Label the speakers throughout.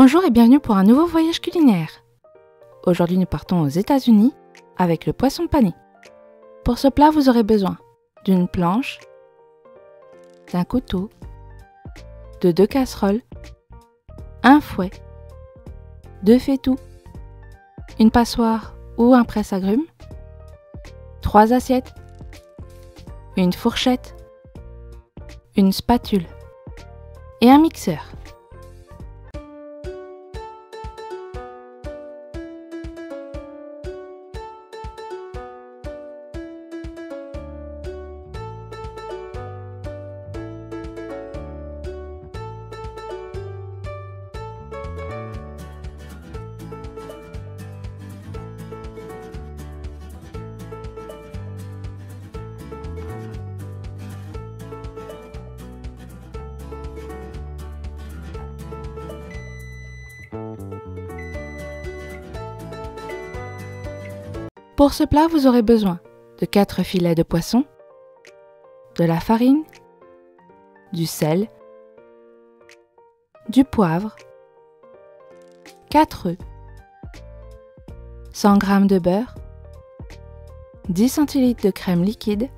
Speaker 1: Bonjour et bienvenue pour un nouveau voyage culinaire. Aujourd'hui nous partons aux États-Unis avec le poisson pané. Pour ce plat vous aurez besoin d'une planche, d'un couteau, de 2 casseroles, un fouet, 2 fétus, une passoire ou un presse-agrumes, 3 assiettes, une fourchette, une spatule et un mixeur. Pour ce plat, vous aurez besoin de 4 filets de poisson, de la farine, du sel, du poivre, 4 œufs, 100 g de beurre, 10 centilitres de crème liquide,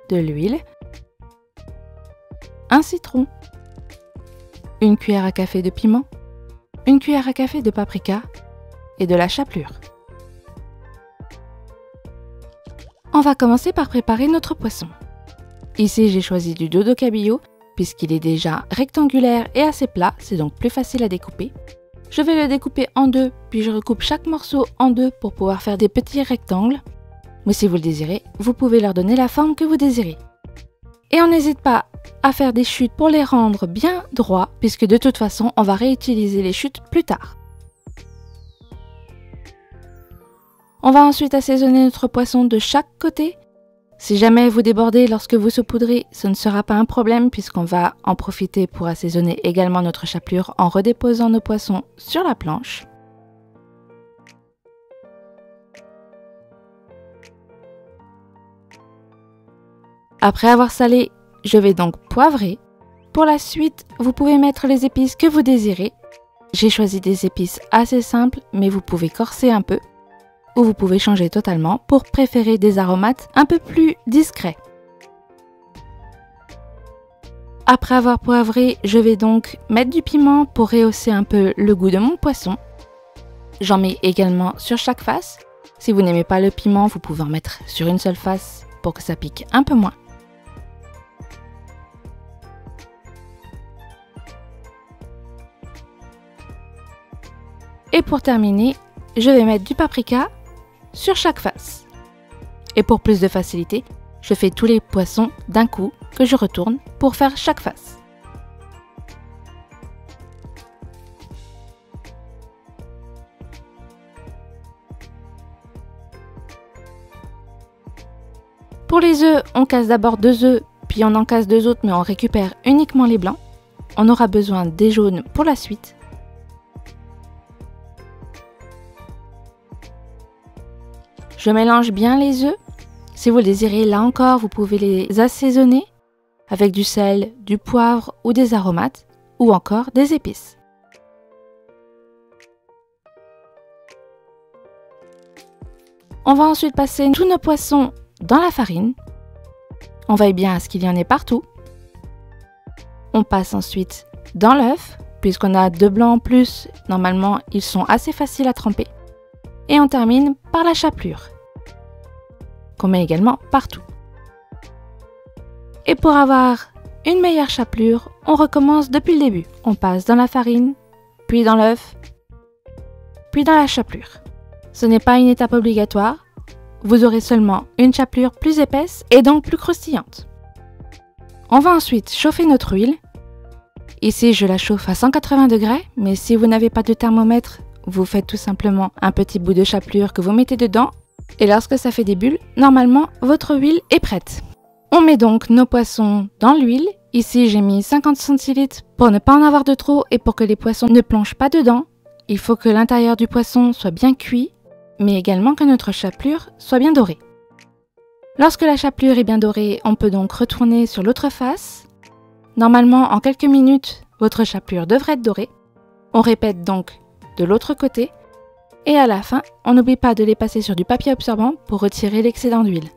Speaker 1: de l'huile, un citron, une cuillère à café de piment, une cuillère à café de paprika et de la chapelure. On va commencer par préparer notre poisson. Ici, j'ai choisi du dodo cabillaud puisqu'il est déjà rectangulaire et assez plat, c'est donc plus facile à découper. Je vais le découper en deux, puis je recoupe chaque morceau en deux pour pouvoir faire des petits rectangles. Mais si vous le désirez, vous pouvez leur donner la forme que vous désirez. Et on n'hésite pas à faire des chutes pour les rendre bien droits, puisque de toute façon, on va réutiliser les chutes plus tard. On va ensuite assaisonner notre poisson de chaque côté. Si jamais vous débordez lorsque vous saupoudrez, ce ne sera pas un problème puisqu'on va en profiter pour assaisonner également notre chapelure en redéposant nos poissons sur la planche. Après avoir salé, je vais donc poivrer. Pour la suite, vous pouvez mettre les épices que vous désirez. J'ai choisi des épices assez simples, mais vous pouvez corser un peu. Ou vous pouvez changer totalement pour préférer des aromates un peu plus discrets. Après avoir poivré, je vais donc mettre du piment pour rehausser un peu le goût de mon poisson. J'en mets également sur chaque face. Si vous n'aimez pas le piment, vous pouvez en mettre sur une seule face pour que ça pique un peu moins. Et pour terminer, je vais mettre du paprika sur chaque face. Et pour plus de facilité, je fais tous les poissons d'un coup que je retourne pour faire chaque face. Pour les œufs, on casse d'abord 2 œufs, puis on en casse 2 autres, mais on récupère uniquement les blancs. On aura besoin des jaunes pour la suite. Je mélange bien les œufs. Si vous le désirez, là encore, vous pouvez les assaisonner avec du sel, du poivre ou des aromates, ou encore des épices. On va ensuite passer tous nos poissons dans la farine. On veille bien à ce qu'il y en ait partout. On passe ensuite dans l'œuf, puisqu'on a 2 blancs en plus, normalement ils sont assez faciles à tremper. Et on termine par la chapelure, qu'on met également partout. Et pour avoir une meilleure chapelure, on recommence depuis le début. On passe dans la farine, puis dans l'œuf, puis dans la chapelure. Ce n'est pas une étape obligatoire, vous aurez seulement une chapelure plus épaisse et donc plus croustillante. On va ensuite chauffer notre huile. Ici, je la chauffe à 180 degrés, mais si vous n'avez pas de thermomètre, vous faites tout simplement un petit bout de chapelure que vous mettez dedans et lorsque ça fait des bulles, normalement votre huile est prête. On met donc nos poissons dans l'huile. Ici j'ai mis 50 centilitres pour ne pas en avoir de trop et pour que les poissons ne plongent pas dedans. Il faut que l'intérieur du poisson soit bien cuit, mais également que notre chapelure soit bien dorée. Lorsque la chapelure est bien dorée, on peut donc retourner sur l'autre face. Normalement, en quelques minutes, votre chapelure devrait être dorée. On répète donc de l'autre côté et à la fin, on n'oublie pas de les passer sur du papier absorbant pour retirer l'excédent d'huile.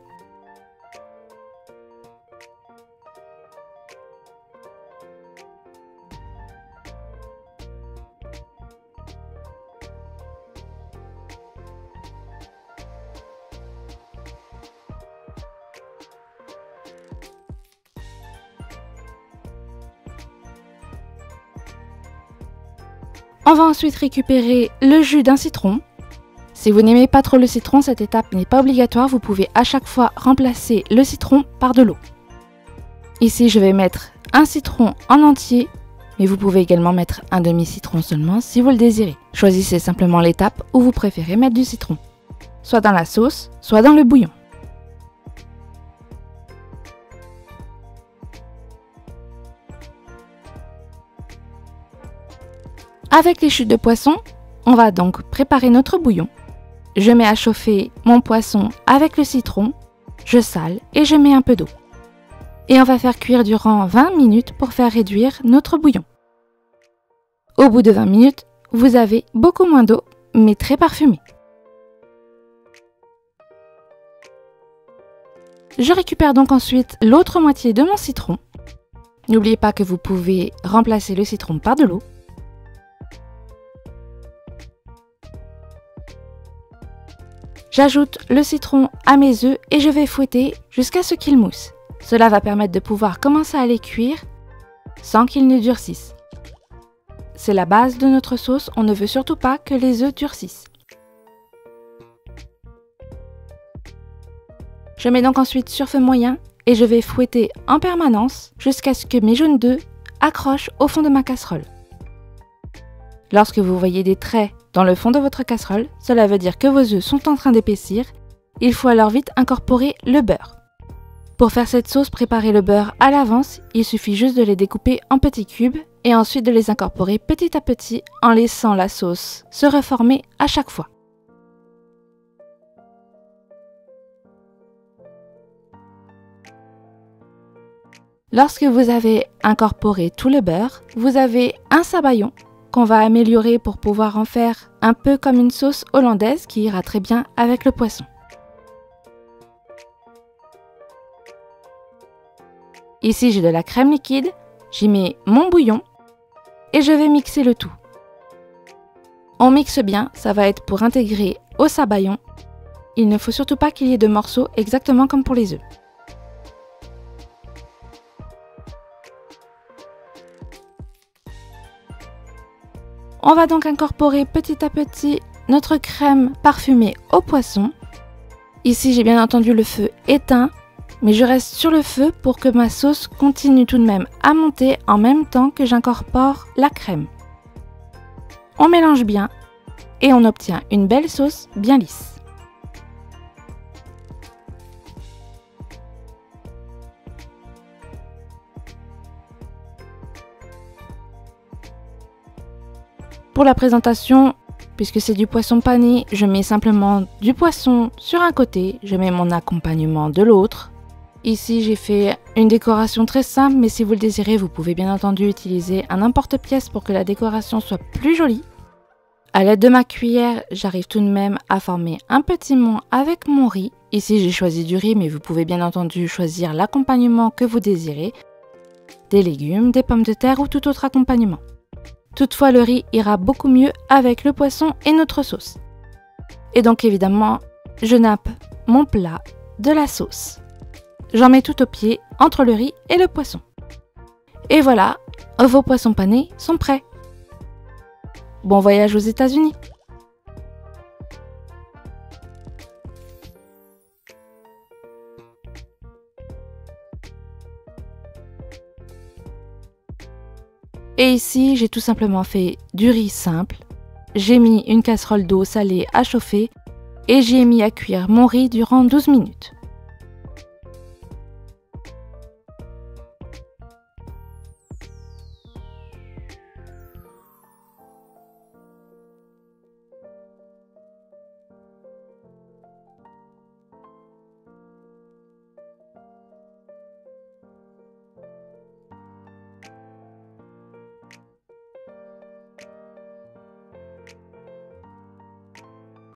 Speaker 1: On va ensuite récupérer le jus d'un citron. Si vous n'aimez pas trop le citron, cette étape n'est pas obligatoire, vous pouvez à chaque fois remplacer le citron par de l'eau. Ici, je vais mettre un citron en entier, mais vous pouvez également mettre un demi-citron seulement si vous le désirez. Choisissez simplement l'étape où vous préférez mettre du citron, soit dans la sauce, soit dans le bouillon. Avec les chutes de poisson, on va donc préparer notre bouillon. Je mets à chauffer mon poisson avec le citron, je sale et je mets un peu d'eau. Et on va faire cuire durant 20 minutes pour faire réduire notre bouillon. Au bout de 20 minutes, vous avez beaucoup moins d'eau, mais très parfumée. Je récupère donc ensuite l'autre moitié de mon citron. N'oubliez pas que vous pouvez remplacer le citron par de l'eau. J'ajoute le citron à mes œufs et je vais fouetter jusqu'à ce qu'il mousse. Cela va permettre de pouvoir commencer à les cuire sans qu'ils ne durcissent. C'est la base de notre sauce, on ne veut surtout pas que les œufs durcissent. Je mets donc ensuite sur feu moyen et je vais fouetter en permanence jusqu'à ce que mes jaunes d'œufs accrochent au fond de ma casserole. Lorsque vous voyez des traits dans le fond de votre casserole, cela veut dire que vos œufs sont en train d'épaissir. Il faut alors vite incorporer le beurre. Pour faire cette sauce, préparez le beurre à l'avance. Il suffit juste de les découper en petits cubes et ensuite de les incorporer petit à petit en laissant la sauce se reformer à chaque fois. Lorsque vous avez incorporé tout le beurre, vous avez un sabayon qu'on va améliorer pour pouvoir en faire un peu comme une sauce hollandaise qui ira très bien avec le poisson. Ici, j'ai de la crème liquide, j'y mets mon bouillon et je vais mixer le tout. On mixe bien, ça va être pour intégrer au sabayon. Il ne faut surtout pas qu'il y ait de morceaux, exactement comme pour les œufs. On va donc incorporer petit à petit notre crème parfumée au poisson. Ici, j'ai bien entendu le feu éteint, mais je reste sur le feu pour que ma sauce continue tout de même à monter en même temps que j'incorpore la crème. On mélange bien et on obtient une belle sauce bien lisse. Pour la présentation, puisque c'est du poisson pané, je mets simplement du poisson sur un côté, je mets mon accompagnement de l'autre. Ici, j'ai fait une décoration très simple, mais si vous le désirez, vous pouvez bien entendu utiliser un emporte-pièce pour que la décoration soit plus jolie. À l'aide de ma cuillère, j'arrive tout de même à former un petit mont avec mon riz. Ici, j'ai choisi du riz, mais vous pouvez bien entendu choisir l'accompagnement que vous désirez, des légumes, des pommes de terre ou tout autre accompagnement. Toutefois, le riz ira beaucoup mieux avec le poisson et notre sauce. Et donc évidemment, je nappe mon plat de la sauce. J'en mets tout au pied entre le riz et le poisson. Et voilà, vos poissons panés sont prêts. Bon voyage aux États-Unis! Et ici, j'ai tout simplement fait du riz simple. J'ai mis une casserole d'eau salée à chauffer et j'ai mis à cuire mon riz durant 12 minutes.